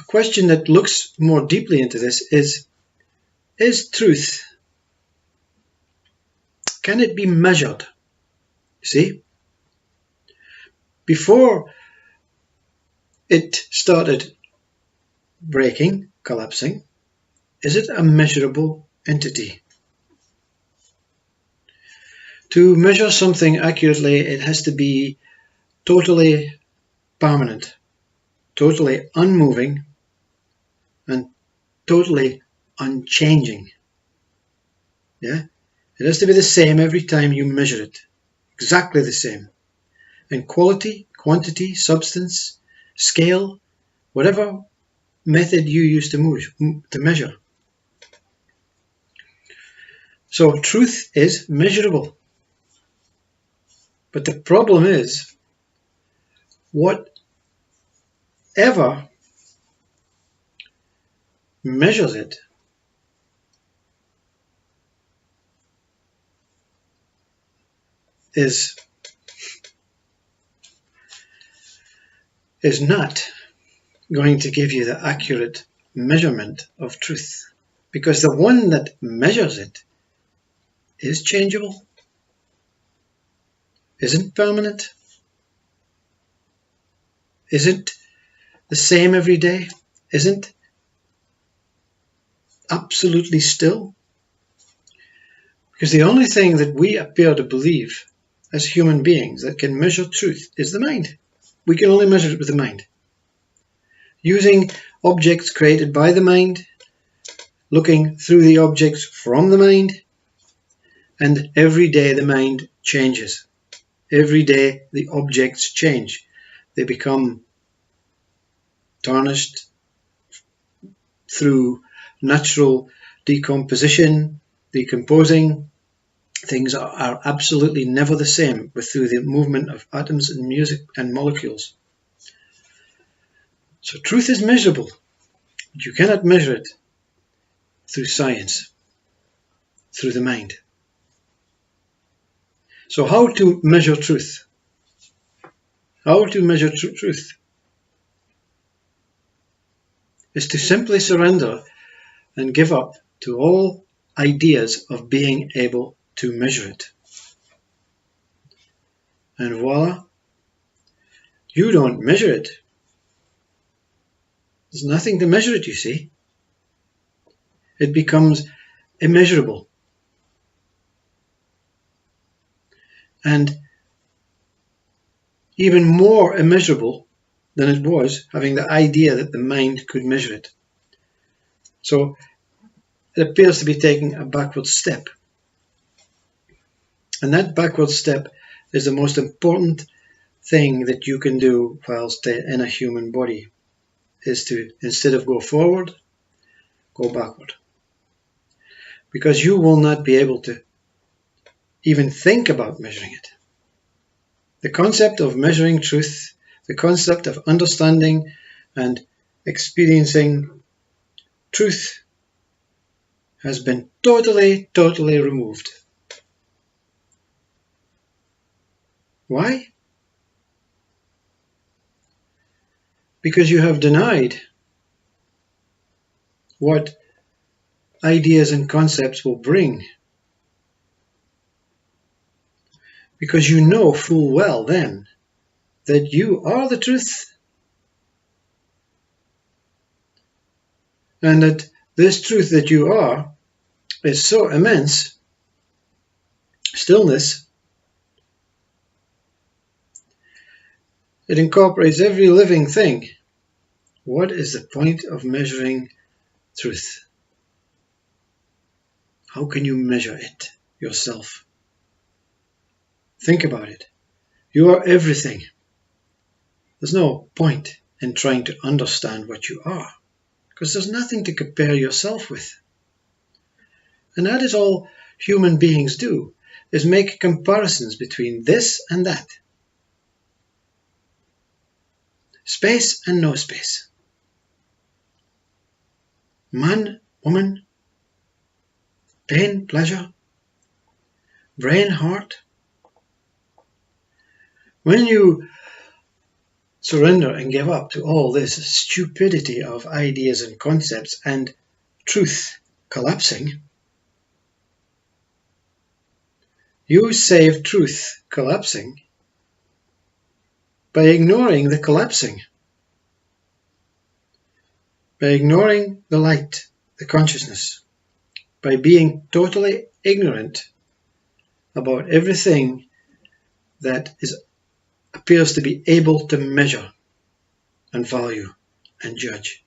question that looks more deeply into this is truth, can it be measured? You see, before it started breaking, collapsing, is it a measurable entity? To measure something accurately, it has to be totally permanent, totally unmoving, and totally unchanging. Yeah? It has to be the same every time you measure it. Exactly the same. And quality, quantity, substance, scale, whatever method you use to measure. So truth is measurable. But the problem is, whatever measures it is not going to give you the accurate measurement of truth, because the one that measures it is changeable, isn't permanent, isn't the same every day, isn't absolutely still. Because the only thing that we appear to believe as human beings that can measure truth is the mind. We can only measure it with the mind. Using objects created by the mind, looking through the objects from the mind, and every day the mind changes. Every day the objects change. They become tarnished through natural decomposition, decomposing. Things are absolutely never the same through the movement of atoms and music and molecules. So truth is measurable, but you cannot measure it through science, through the mind. So how to measure truth? How to measure truth is to simply surrender and give up to all ideas of being able to measure it. And voila, you don't measure it. There's nothing to measure it, you see. It becomes immeasurable. And even more immeasurable than it was, having the idea that the mind could measure it. So it appears to be taking a backward step. And that backward step is the most important thing that you can do whilst in a human body, is to, instead of go forward, go backward. Because you will not be able to even think about measuring it. The concept of measuring truth, the concept of understanding and experiencing truth has been totally removed. Why? Because you have denied what ideas and concepts will bring. Because you know full well then that you are the truth. And that this truth that you are is so immense, stillness, it incorporates every living thing. What is the point of measuring truth? How can you measure it yourself? Think about it. You are everything. There's no point in trying to understand what you are, because there's nothing to compare yourself with. And that is all human beings do, is make comparisons between this and that. Space and no space. Man, woman, pain, pleasure, brain, heart. When you surrender and give up to all this stupidity of ideas and concepts and truth collapsing, you save truth collapsing by ignoring the collapsing, by ignoring the light, the consciousness, by being totally ignorant about everything that appears to be able to measure and value and judge.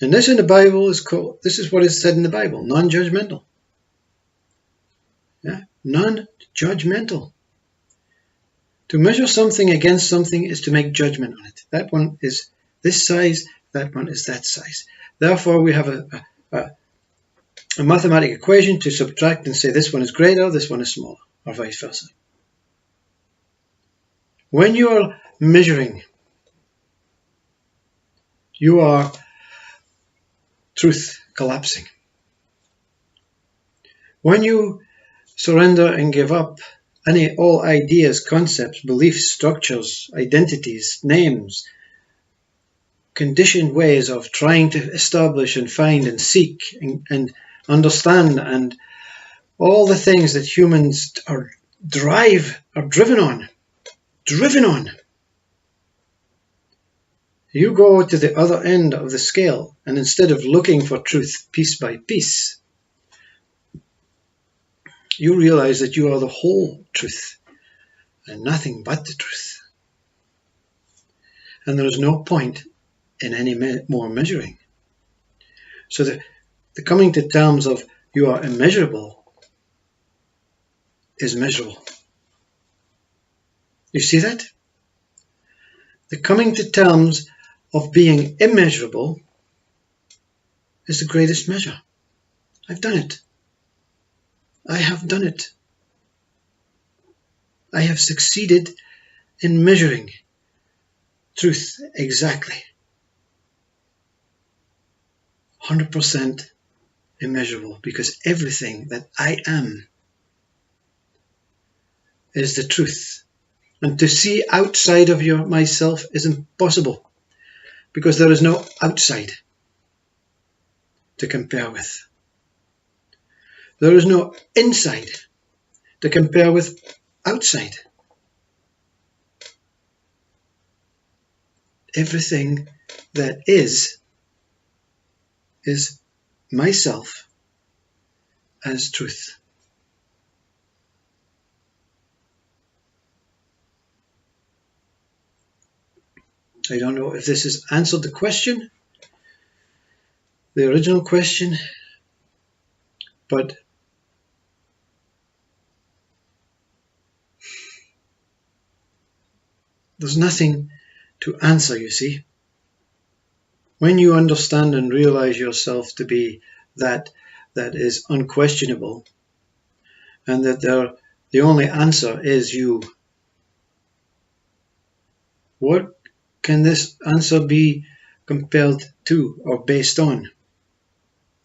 And this in the Bible is called, this is what is said in the Bible, non-judgmental. Yeah? Non-judgmental. To measure something against something is to make judgment on it. That one is this size, that one is that size. Therefore, we have a mathematical equation to subtract and say this one is greater, this one is smaller, or vice versa. When you are measuring, you are truth collapsing. When you surrender and give up all ideas, concepts, beliefs, structures, identities, names, conditioned ways of trying to establish and find and seek and understand, and all the things that humans are driven on. You go to the other end of the scale, and instead of looking for truth piece by piece, you realize that you are the whole truth and nothing but the truth. And there is no point in any more measuring. So the coming to terms of you are immeasurable is measurable. You see that? The coming to terms of being immeasurable is the greatest measure. I've done it. I have done it. I have succeeded in measuring truth exactly. 100% immeasurable, because everything that I am is the truth. And to see outside of myself is impossible, because there is no outside to compare with. There is no inside to compare with outside. Everything that is myself as truth. I don't know if this has answered the question, the original question, but there's nothing to answer, you see. When you understand and realize yourself to be that is unquestionable, and that the only answer is you, what can this answer be compared to or based on?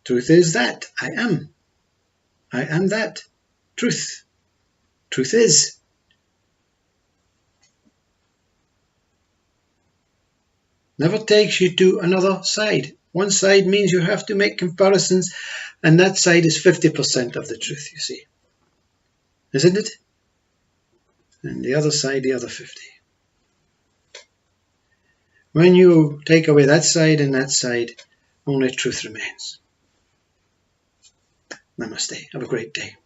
Truth is that. I am. I am that. Truth. Truth is. Never takes you to another side. One side means you have to make comparisons, and that side is 50% of the truth, you see. Isn't it? And the other side, the other 50. When you take away that side and that side, only truth remains. Namaste. Have a great day.